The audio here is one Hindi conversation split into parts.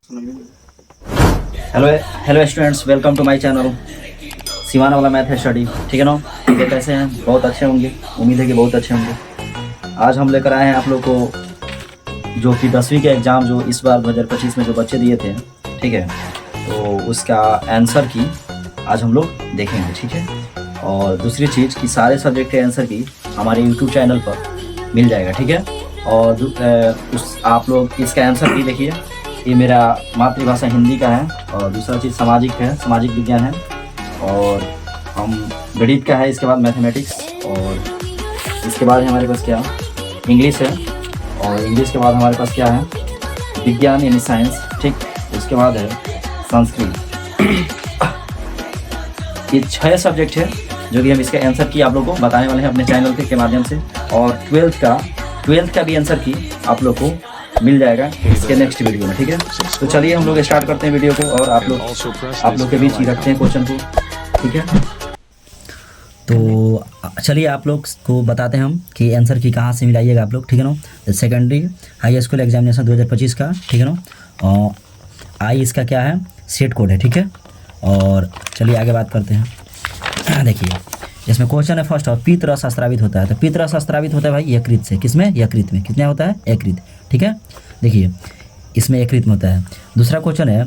Hello hello students, welcome to my channel Sivana वाला मैथ है स्टडी। ठीक है ना। ये कैसे हैं? बहुत अच्छे होंगे, उम्मीद है कि बहुत अच्छे होंगे। आज हम लेकर आए हैं आप लोग को जो कि 10वीं के एग्ज़ाम जो इस बार 2025 में जो बच्चे दिए थे, ठीक है, तो उसका आंसर की आज हम लोग देखेंगे। ठीक है। और दूसरी चीज़ कि सारे सब्जेक्ट के आंसर की हमारे यूट्यूब चैनल पर मिल जाएगा। ठीक है। और आप लोग इसका आंसर भी देखिए। ये मेरा मातृभाषा हिंदी का है और दूसरा चीज़ सामाजिक है, सामाजिक विज्ञान है, और हम गणित का है। इसके बाद मैथमेटिक्स, और इसके बाद हमारे पास क्या इंग्लिश है, और इंग्लिश के बाद हमारे पास क्या है विज्ञान यानी साइंस। ठीक। उसके बाद है संस्कृत। ये 6 सब्जेक्ट है जो कि हम इसके आंसर की आप लोगों को बताने वाले हैं अपने चैनल के माध्यम से। और 12th का भी आंसर की आप लोग को मिल जाएगा इसके नेक्स्ट वीडियो में। ठीक है। तो चलिए हम लोग स्टार्ट करते हैं वीडियो को, और आप लोग के बीच ही रखते हैं क्वेश्चन को। ठीक है। तो चलिए आप लोग को बताते हैं हम कि आंसर की कहाँ से मिलाइएगा आप लोग। ठीक है ना। सेकेंडरी हाई स्कूल एग्जामिनेशन 2025 का। ठीक है ना। और आई इसका क्या है, सेट कोड है। ठीक है। और चलिए आगे बात करते हैं। देखिए इसमें क्वेश्चन है फर्स्ट, और पित्त रस स्रावित होता है। तो पित्त रस स्रावित होता है भाई यकृत से। किसमें? यकृत में। कितने होता है? यकृत। ठीक है। देखिए इसमें यकृत में होता है। दूसरा क्वेश्चन है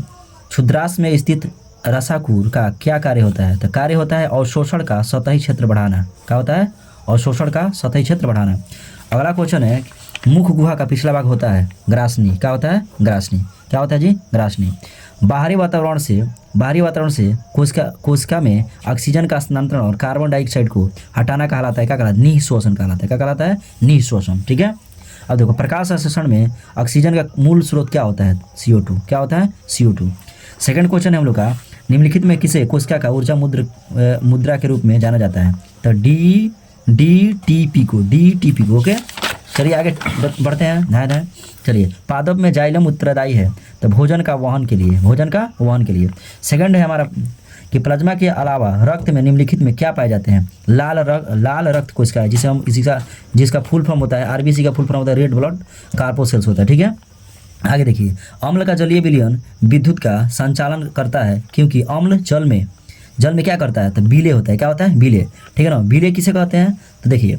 क्षुद्रांश में स्थित रसाकूर का क्या कार्य होता है? तो कार्य होता है अवशोषण का सतही क्षेत्र बढ़ाना। क्या होता है? अवशोषण का सतही क्षेत्र बढ़ाना। अगला क्वेश्चन है मुख गुहा का पिछला भाग होता है ग्रासनी। क्या होता है? ग्रासनी। क्या होता है जी? ग्रासनी। बाहरी वातावरण से कोशिका में ऑक्सीजन का स्थानांतरण और कार्बन डाइऑक्साइड को हटाना कहलाता है। क्या कहलाता है? निःश्वसन कहलाता है। क्या कहलाता है? निःश्वसन। ठीक है। अब देखो प्रकाश संश्लेषण में ऑक्सीजन का मूल स्रोत क्या होता है? CO2। क्या होता है? CO2। सेकंड क्वेश्चन है हम लोग का, निम्नलिखित में किसे कोशिका का ऊर्जा मुद्रा के रूप में जाना जाता है? तो DTP को। ओके। चलिए आगे बढ़ते हैं। धाए चलिए पादप में जाइलम उत्तरदायी है तो भोजन का वहन के लिए। सेकंड है हमारा कि प्लाज्मा के अलावा रक्त में निम्नलिखित में क्या पाए जाते हैं? लाल रक्त कोशिका है, जिसका फुल फॉर्म होता है RBC का फुल फॉर्म होता है रेड ब्लड कार्पोसेल्स होता है। ठीक है। आगे देखिए अम्ल का जलीय विलयन विद्युत का संचालन करता है क्योंकि अम्ल जल में क्या करता है? तो विलय होता है। क्या होता है? विलय। ठीक है ना। विलय किसे कहते हैं? तो देखिए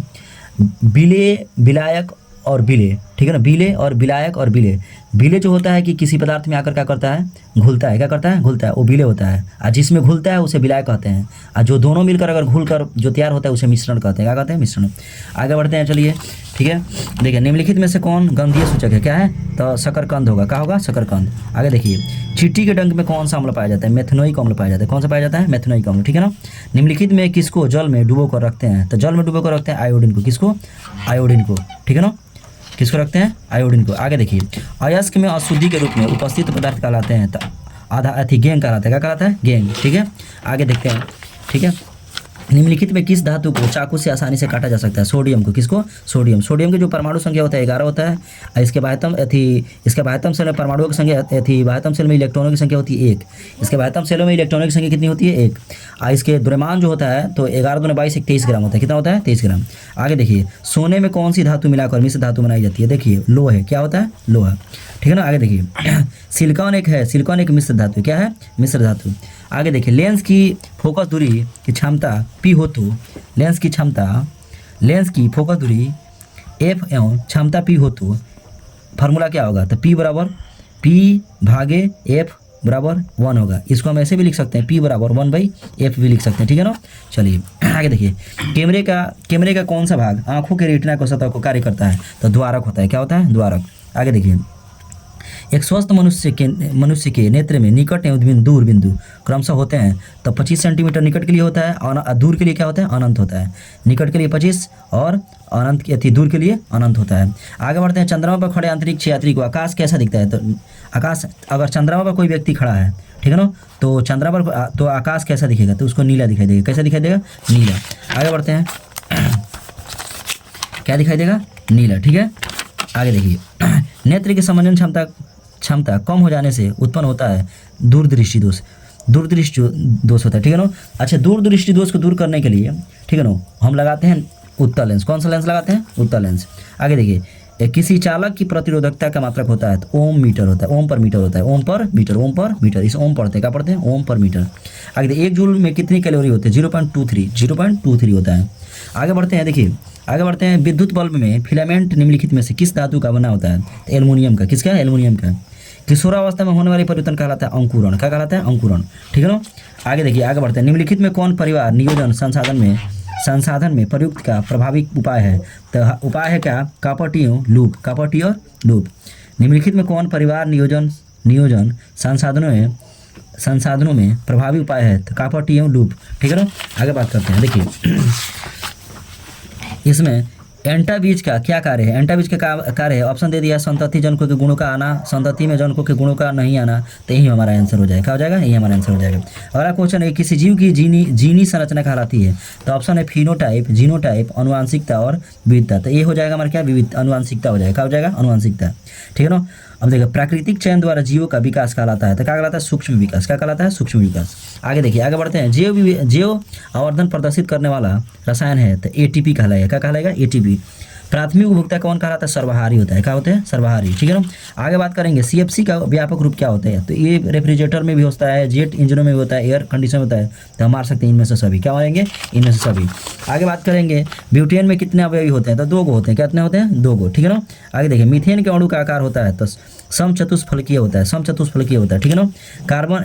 विलय, विलायक और विलय। ठीक है ना। विलय और विलायक और विलय। विलय जो होता है कि किसी पदार्थ में आकर क्या करता है? घुलता है। क्या करता है? घुलता है, वो विलय होता है। और जिसमें घुलता है उसे विलायक कहते हैं। और जो दोनों मिलकर अगर घुलकर जो तैयार होता है उसे मिश्रण कहते हैं। क्या कहते हैं? मिश्रण। आगे बढ़ते हैं चलिए। ठीक है। देखिए निम्नलिखित में से कौन गंधीय सूचक है? क्या है? तो शकरकंद होगा। क्या होगा? शकरकंद। आगे देखिए चींटी के डंक में कौन सा अम्ल पाया जाता है? मेथनोइक अम्ल पाया जाता है। कौन सा पाया जाता है? मेथनोइक अम्ल। ठीक है ना। निम्नलिखित में किसको जल में डुबो कर रखते हैं? तो जल में डुबो कर रखते हैं आयोडीन को। किसको? आयोडीन को। ठीक है ना। किसको रखते हैं? आयोडीन को। आगे देखिए अयस्क में अशुद्धि के रूप में उपस्थित पदार्थ कहलाते हैं। तो गैंग कहलाता है। क्या कहलाता है? गैंग। ठीक है। आगे देखते हैं। ठीक है। निम्नलिखित में किस धातु को चाकू से आसानी से काटा जा सकता है? सोडियम को। किसको? सोडियम की जो परमाणु संख्या होता है 11 होता है। इसके बाह्यतम सेल में परमाणुओं की संख्या बाह्यतम सेल में इलेक्ट्रॉनों की संख्या होती है 1। इसके बाह्यतम सेलों में इलेक्ट्रॉनों की संख्या कितनी होती है? 1। और इसके द्रव्यमान जो होता है तो 11 दूनी 22 23 ग्राम होता है। कितना होता है? 23 ग्राम। आगे देखिए सोने में कौन सी धातु मिलाकर मिश्र धातु बनाई जाती है? देखिए लोह है। क्या होता है? लोहा। ठीक है ना। आगे देखिए सिलिकॉन एक मिश्र धातु। क्या है? मिश्र धातु। आगे देखिए लेंस की फोकस दूरी की क्षमता P हो तो लेंस की फोकस दूरी F एवं क्षमता P हो तो फार्मूला क्या होगा? तो P/F बराबर 1 होगा। इसको हम ऐसे भी लिख सकते हैं P बराबर 1/F भी लिख सकते हैं। ठीक है ना। चलिए आगे देखिए कैमरे का कौन सा भाग आंखों के रेटिना को सतह को कार्य करता है? तो द्वारक होता है। क्या होता है? द्वारक। आगे देखिए एक स्वस्थ मनुष्य के नेत्र में निकट एवं दूर बिंदु क्रमशः होते हैं। तो 25 सेंटीमीटर निकट के लिए होता है और दूर के लिए क्या होता है? अनंत होता है। निकट के लिए 25 और अनंत दूर के लिए अनंत होता है। आगे बढ़ते हैं चंद्रमा पर खड़े अंतरिक्ष यात्री को आकाश कैसा दिखता है? तो आकाश अगर चंद्रमा पर कोई व्यक्ति खड़ा है, ठीक है ना, तो चंद्रमा पर तो आकाश कैसा दिखेगा? तो उसको नीला दिखाई देगा। कैसा दिखाई देगा? नीला। आगे बढ़ते हैं क्या दिखाई देगा? नीला। ठीक है। आगे देखिए नेत्र की समंजन क्षमता कम हो जाने से उत्पन्न होता है दूरदृष्टि दोष होता है। ठीक है ना। अच्छा दूरदृष्टि दोष को दूर करने के लिए, ठीक है ना, हम लगाते हैं उत्तल लेंस। कौन सा लेंस लगाते हैं? उत्तल लेंस। आगे देखिए किसी चालक की प्रतिरोधकता का मात्रक होता है तो ओम मीटर होता है, ओम पर मीटर होता है, ओम पर मीटर, ओम पर मीटर, इस ओम पढ़ते हैं, क्या पढ़ते हैं, ओम पर मीटर। आगे देखिए 1 जूल में कितनी कैलोरी होती है, 0.23 होता है। आगे बढ़ते हैं, देखिए आगे बढ़ते हैं, विद्युत बल्ब में फिलामेंट निम्नलिखित में से किस धातु का बना होता है, तो एल्युमिनियम का, किसका, एल्युमिनियम का। किशोरावस्था में होने वाले परिवर्तन कहलाता है अंकुरण, क्या कहलाता है, अंकुरण, ठीक है ना। आगे देखिए आगे बढ़ते हैं, निम्नलिखित में कौन परिवार नियोजन संसाधन में प्रयुक्त का प्रभावी उपाय है, तो उपाय है क्या, कापटियों लूप, कापटियों लूप। निम्नलिखित में कौन परिवार नियोजन संसाधनों में प्रभावी उपाय है, तो कापटियों लूप, ठीक है ना। आगे बात करते हैं, देखिए इसमें एंटा बीज का क्या कार्य है, एंटा बीज का कार्य है, ऑप्शन दे दिया, संतति जनकों के गुणों का आना, संतति में जनकों के गुणों का नहीं आना, तो यही हमारा आंसर हो जाएगा, क्या हो जाएगा, यही हमारा आंसर हो जाएगा। अगला क्वेश्चन है, किसी जीव की जीनी संरचना कहलाती है, तो ऑप्शन है फिनोटाइप, जीनोटाइप, अनुवांशिकता और विविधता, तो ये हो जाएगा हमारा क्या, विविध अनुवांशिकता हो जाएगा, क्या हो जाएगा, अनुवांशिकता, ठीक है ना। अब देखिए प्राकृतिक चयन द्वारा जीवों का विकास कहलाता है, तो क्या कहलाता है, सूक्ष्म विकास, क्या कहलाता है, सूक्ष्म विकास। आगे देखिए आगे बढ़ते हैं, जैव आवर्धन प्रदर्शित करने वाला रसायन है, तो एटीपी कहलाएगा, क्या कहलाएगा, एटीपी। प्राथमिक उपभोक्ता कौन कहलाता है, सर्वहारी होता है, क्या होते हैं, सर्वहारी, ठीक है ना। आगे बात करेंगे सीएफसी का व्यापक रूप क्या होता है, तो ये रेफ्रिजरेटर में भी होता है, जेट इंजनों में भी होता है, एयर कंडीशन में होता है, तो हम मार सकते हैं इनमें से सभी, क्या मारेंगे, इनमें से सभी। आगे बात करेंगे ब्यूटेन में कितने अवयवी होते हैं, तो 2 होते हैं, कितने होते हैं, 2, ठीक है ना। आगे देखिए मीथेन के अणु का आकार होता है, तो समचतुष्फलकीय होता है, समचतुष्फलकीय होता है, ठीक है ना।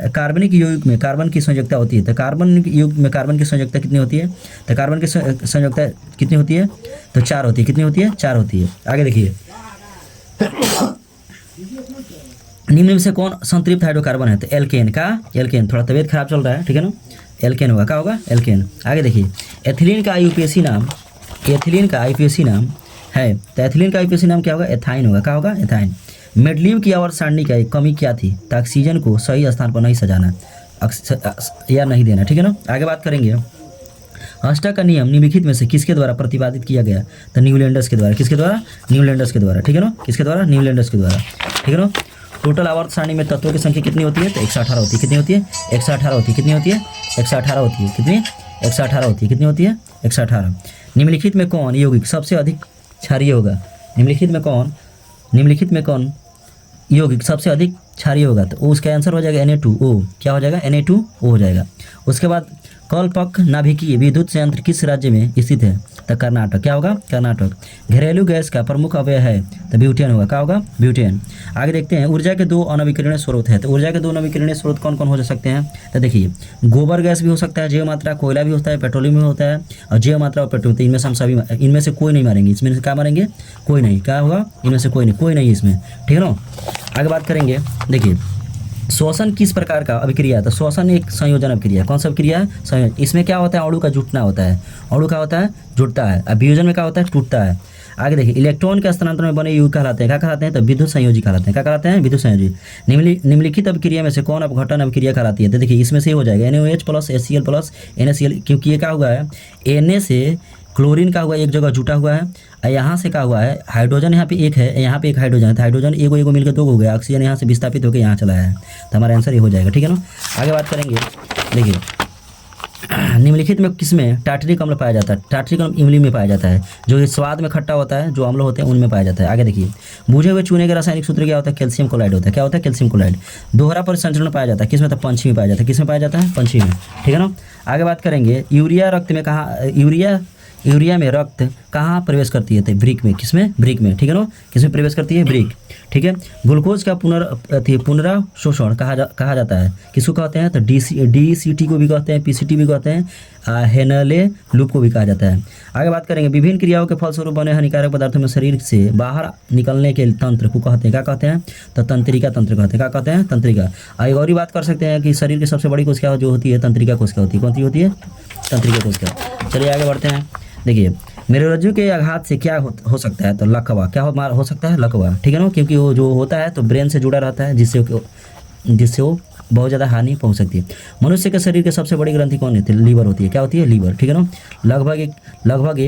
कार्बनिक यौगिक में कार्बन की संयोजकता होती है, तो कार्बनिक यौगिक में कार्बन की संयोजकता कितनी होती है, तो कार्बन की संयोजकता कितनी होती है, तो 4 होती है, कितनी होती है, 4 होती है। आगे देखिए निम्न में से कौन संतृप्त हाइड्रोकार्बन है, तो एल्केन का, एल्केन, थोड़ा तबीयत खराब चल रहा है, ठीक है ना, एल्केन होगा, क्या होगा, एल्केन। आगे देखिए एथिलीन का आईयूपीएसी नाम, एथिलीन का आईयूपीएसी नाम है, तो एथिलीन का आईयूपीएसी नाम क्या होगा, एथाइन होगा, क्या होगा, एथाइन। मेडलियम की आवर्त सारणी का एक कमी क्या थी, तो ऑक्सीजन को सही स्थान पर नहीं सजाना या नहीं देना, ठीक है ना। आगे बात करेंगे हस्टा का नियम निम्नलिखित में से किसके द्वारा प्रतिपादित किया गया, तो न्यूलैंडर्स के द्वारा, किसके द्वारा, न्यूलैंडर्स के द्वारा, ठीक है ना, किसके द्वारा, न्यूलैंडर्स के द्वारा, ठीक है ना। टोटल आवर्त सारणी में तत्वों की संख्या कितनी होती है, तो 118 होती है, कितनी होती है, 118 होती है, कितनी होती है, 118 होती है, कितनी, 118 होती है, कितनी होती है, 118। निम्नलिखित में कौन यौगिक सबसे अधिक क्षारीय होगा, निम्नलिखित में कौन यौगिक सबसे अधिक क्षारीय होगा, तो उसका आंसर हो जाएगा Na2O, क्या हो जाएगा, Na2O हो जाएगा। उसके बाद कलपक नाभिकीय विद्युत संयंत्र किस राज्य में स्थित है, तो कर्नाटक, क्या होगा, कर्नाटक। घरेलू गैस का प्रमुख अवयव है, तो ब्यूटेन होगा, क्या होगा, ब्यूटेन। आगे देखते हैं ऊर्जा के 2 अनवीकरणीय स्रोत है, तो ऊर्जा के 2 अनवीकरणीय स्रोत कौन कौन हो सकते हैं, तो देखिए गोबर गैस भी हो सकता है, जैव मात्रा, कोयला भी होता है, पेट्रोलियम भी होता है, और जैव मात्रा और पेट्रोल, इनमें से हम सभी, इनमें से कोई नहीं मारेंगे, इसमें से क्या मारेंगे, कोई नहीं, क्या होगा, इनमें से कोई नहीं इसमें, ठीक है ना। आगे बात करेंगे, देखिए श्वसन किस प्रकार का अभिक्रिया है, तो श्वसन एक संयोजन अभिक्रिया, कौन सा अभिक्रिया है, संयोजन। इसमें क्या होता है, अणु का जुटना होता है, अणु का होता है जुटता है, अब वियोजन में क्या होता है, टूटता है। आगे देखिए इलेक्ट्रॉन के स्थानांतरण में बने यौगिक कहलाते हैं, क्या कहलाते हैं, तो विद्युत संयोजी कहलाते हैं, क्या कहलाते हैं, विद्युत संयोजी। निम्नलिखित अभिक्रिया में से कौन अपघटन अभिक्रिया कहलाती है, तो देखिए इसमें से हो जाएगा NaOH plus HCl plus NaCl, क्योंकि ये क्या हुआ है, Na से क्लोरीन का हुआ एक जगह जुटा हुआ है, और यहाँ से क्या हुआ है, हाइड्रोजन यहाँ पे एक है, यहाँ पे एक हाइड्रोजन है, तो हाइड्रोजन एगो मिलकर 2 हो गया, ऑक्सीजन यहाँ से विस्थापित होकर यहाँ चला है, तो हमारा आंसर ये हो जाएगा, ठीक है ना। आगे बात करेंगे, देखिए निम्नलिखित में किसमें टार्टरिक अम्ल पाया जाता है, टार्टरिक अम्ल इमली में पाया जाता है, जो स्वाद में खट्टा होता है, जो अम्ल होते हैं उनमें पाया जाता है। आगे देखिए बुझे हुए चूने के रासायनिक सूत्र क्या होता है, कैल्शियम क्लोराइड होता है, क्या होता है, कैल्शियम क्लोराइड। दोहरा परिसंचरण पाया जाता है किसमें, तो पंछी में पाया जाता है, किसमें पाया जाता है, पंछी में, ठीक है ना। आगे बात करेंगे यूरिया रक्त में कहाँ, यूरिया में रक्त कहाँ प्रवेश करती है, तो ब्रिक में, किसमें, ब्रिक में, ठीक है ना, किसमें प्रवेश करती है, ब्रिक, ठीक है। ग्लूकोज का पुनराशोषण कहा जाता है, किसको कहते हैं, तो DCT को भी कहते हैं, PCT भी कहते हैं, हेनले लूप को भी कहा जाता है। आगे बात करेंगे विभिन्न क्रियाओं के फलस्वरूप बने हानिकारक पदार्थों में शरीर से बाहर निकलने के तंत्र को कहते हैं, क्या कहते हैं, तो तंत्रिका तंत्र कहते हैं, क्या कहते हैं, तंत्रिका। एक और बात कर सकते हैं कि शरीर की सबसे बड़ी कोशिका जो होती है तंत्रिका कोशिका होती है, कौन सी होती है, तंत्रिका कोशिका। चलिए आगे बढ़ते हैं, देखिए मेरुरज्जु के आघात से क्या हो सकता है, तो लकवा, क्या हो सकता है, लकवा, ठीक है ना, क्योंकि वो जो होता है तो ब्रेन से जुड़ा रहता है, जिससे वो बहुत ज़्यादा हानि पहुंच सकती है। मनुष्य के शरीर की सबसे बड़ी ग्रंथि कौन होती है, लीवर होती है, क्या होती है, लीवर, ठीक है ना। लगभग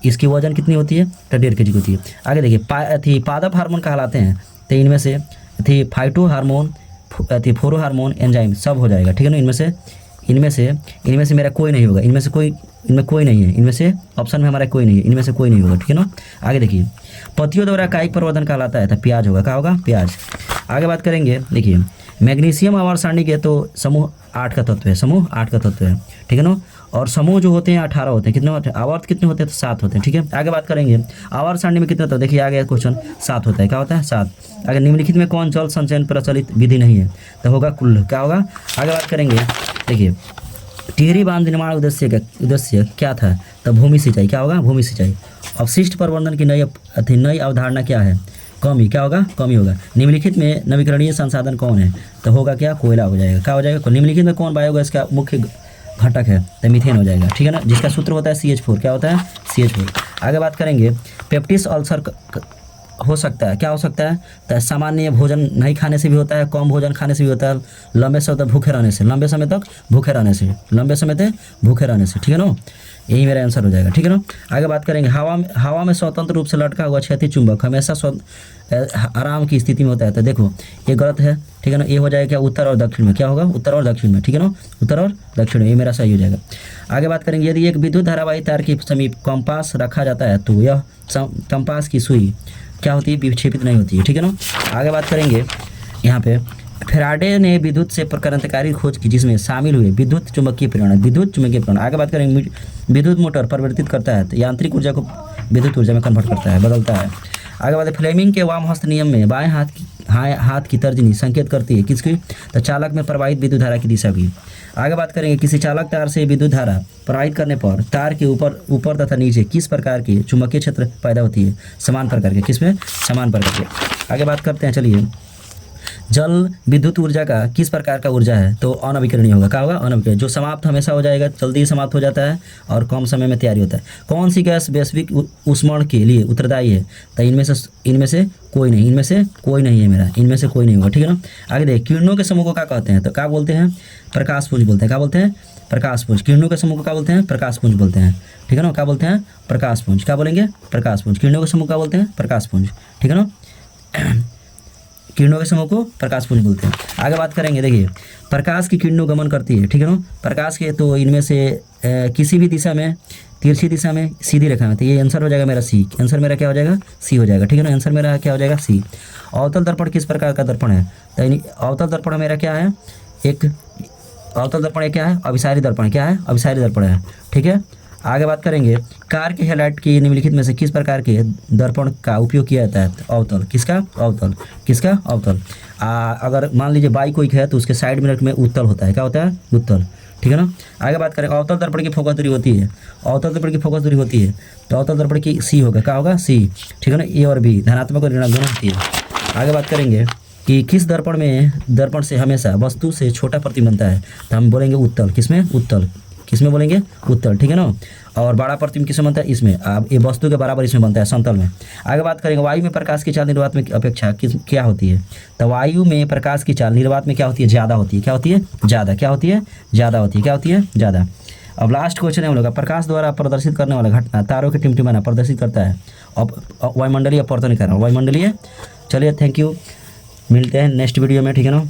इसकी वजन कितनी होती है, तो 1.5 kg होती है। आगे देखिए पादप हार्मोन कहलाते हैं, तो इनमें से फाइटो हार्मोन, फोरो हार्मोन, एंजाइम सब हो जाएगा, ठीक है ना, इनमें से इनमें से मेरा कोई नहीं होगा, इनमें कोई नहीं है, इनमें से ऑप्शन में हमारा कोई नहीं है, इनमें से कोई नहीं होगा, ठीक है ना। आगे देखिए, पतियों द्वारा कायिक प्रवर्धन कहलाता है, तो प्याज होगा, क्या होगा, प्याज। आगे बात करेंगे, देखिए मैग्नीशियम आवर्त सारणी के तो समूह 8 का तत्व है, समूह 8 का तत्व है, ठीक है ना। और समूह जो होते हैं 18 होते हैं, कितने होते हैं, आवर्त कितने होते हैं, तो 7 होते हैं, ठीक है। आगे बात करेंगे आवर्त सारणी में कितने तत्व, देखिए आगे क्वेश्चन 7 होता है, क्या होता है, 7। अगर निम्नलिखित में कौन जल संचयन प्रचलित विधि नहीं है, तो होगा कुल्ल, क्या होगा। आगे बात करेंगे, देखिए टिहरी बांध निर्माण उद्देश्य क्या था, तो भूमि सिंचाई, क्या होगा, भूमि सिंचाई। अपशिष्ट प्रबंधन की नई अवधारणा क्या है, कमी, क्या होगा, कमी होगा। निम्नलिखित में नवीकरणीय संसाधन कौन है, तो होगा क्या, कोयला हो जाएगा, क्या हो जाएगा। निम्नलिखित में कौन बायोगैस का मुख्य घटक है, तो मीथेन हो जाएगा, ठीक है ना, जिसका सूत्र होता है CH4, क्या होता है, CH4। आगे बात करेंगे, पेप्टिस अल्सर हो सकता है, क्या हो सकता है, तो सामान्य भोजन नहीं खाने से भी होता है, कम भोजन खाने से भी होता है, लंबे समय तक भूखे रहने से, लंबे समय तक भूखे रहने से, ठीक है ना। यही मेरा आंसर हो जाएगा, ठीक है ना। आगे बात करेंगे, हवा में स्वतंत्र रूप से लटका हुआ क्षैतिज चुंबक हमेशा आराम की स्थिति में होता है, तो देखो ये गलत है, ठीक है ना। ये हो जाएगा क्या, उत्तर और दक्षिण में, क्या होगा, उत्तर और दक्षिण में, ठीक है ना, उत्तर और दक्षिण में, ये मेरा सही हो जाएगा। आगे बात करेंगे, यदि एक विद्युत धारावाही तार के समीप कंपास रखा जाता है, तो यह कंपास की सुई क्या होती है, विक्षेपित नहीं होती है, ठीक है ना। आगे बात करेंगे, यहाँ पे फेराडे ने विद्युत से क्रांतिकारी खोज की, जिसमें शामिल हुए विद्युत चुंबकीय प्रेरण। आगे बात करेंगे, विद्युत मोटर परिवर्तित करता है, तो यांत्रिक ऊर्जा को विद्युत ऊर्जा में कन्वर्ट करता है, बदलता है। आगे बात है, फ्लेमिंग के वाम हस्त नियम में बाएं हाथ की तर्जनी संकेत करती है किसकी, तो चालक में प्रवाहित विद्युत धारा की दिशा की। आगे बात करेंगे, किसी चालक तार से विद्युत धारा प्रवाहित करने पर तार के ऊपर तथा नीचे किस प्रकार के चुंबकीय क्षेत्र पैदा होती है, समान प्रकार के, किसमें, समान प्रकार के। आगे बात करते हैं, चलिए जल विद्युत ऊर्जा का किस प्रकार का ऊर्जा है, तो अनविकरणीय होगा, क्या होगा, अनविकरणीय, जो समाप्त हमेशा हो जाएगा, जल्दी समाप्त हो जाता है और कम समय में तैयारी होता है। कौन सी गैस वैश्विक ऊष्मण के लिए उत्तरदायी है, तो इनमें से कोई नहीं, है मेरा, इनमें से कोई नहीं होगा, ठीक है ना। आगे देखिए, किरणों के समूह को क्या कहते हैं, तो क्या बोलते हैं, प्रकाशपुंज बोलते हैं, क्या बोलते हैं, प्रकाशपुंज। किरणों के समूह को क्या बोलते हैं, प्रकाशपुंज बोलते हैं, ठीक है ना, क्या बोलते हैं, प्रकाशपुंज, क्या बोलेंगे, प्रकाशपुंज। किरणों के समूह क्या बोलते हैं, प्रकाशपुंज, ठीक है ना, किरणों के समूह को प्रकाशपुंज बोलते हैं। आगे बात करेंगे, देखिए प्रकाश की किरणों गमन करती है, ठीक है ना, प्रकाश के, तो इनमें से किसी भी दिशा में, तिरछी दिशा में, सीधी रेखा में, तो ये आंसर हो जाएगा मेरा सी, आंसर मेरा क्या हो जाएगा, सी हो जाएगा, ठीक है ना, आंसर मेरा क्या हो जाएगा, सी। अवतल दर्पण किस प्रकार का दर्पण है, तो अवतल दर्पण मेरा क्या है, एक अवतल दर्पण क्या है, अभिसारी दर्पण, क्या है, अभिसारी दर्पण है, ठीक है। आगे बात करेंगे, कार के हेडलाइट की निम्नलिखित में से किस प्रकार के दर्पण का उपयोग किया जाता है, अवतल, किसका, अवतल। अगर मान लीजिए बाइक कोई है, तो उसके साइड मिरर में उत्तल होता है, क्या होता है, उत्तल, ठीक है ना। आगे बात करें, अवतल दर्पण की फोकस दूरी होती है, तो अवतल दर्पण की सी होगा, क्या होगा, सी, ठीक है ना। ए और बी धनात्मक और ऋणात्मक दोनों होती है। आगे बात करेंगे कि किस दर्पण से हमेशा वस्तु से छोटा प्रतिबिंब बनता है, तो हम बोलेंगे उत्तल, किसमें बोलेंगे, उत्तल, ठीक है ना। और बड़ा प्रतिबिंब किसमें बनता है, इसमें, अब ये वस्तु के बराबर इसमें बनता है, समतल में। आगे बात करेंगे, वायु में प्रकाश की चाल निर्वात में अपेक्षा क्या होती है, तो वायु में प्रकाश की चाल निर्वात में क्या होती है, ज़्यादा होती है, क्या होती है, ज़्यादा, क्या होती है, ज़्यादा होती है, क्या होती है, ज़्यादा। अब लास्ट क्वेश्चन है हम लोग का, प्रकाश द्वारा प्रदर्शित करने वाला घटना तारों के टिमटिमाना प्रदर्शित करता है, अब वायुमंडलीय अपवर्तनीकरण, वायुमंडलीय। चलिए, थैंक यू, मिलते हैं नेक्स्ट वीडियो में, ठीक है ना।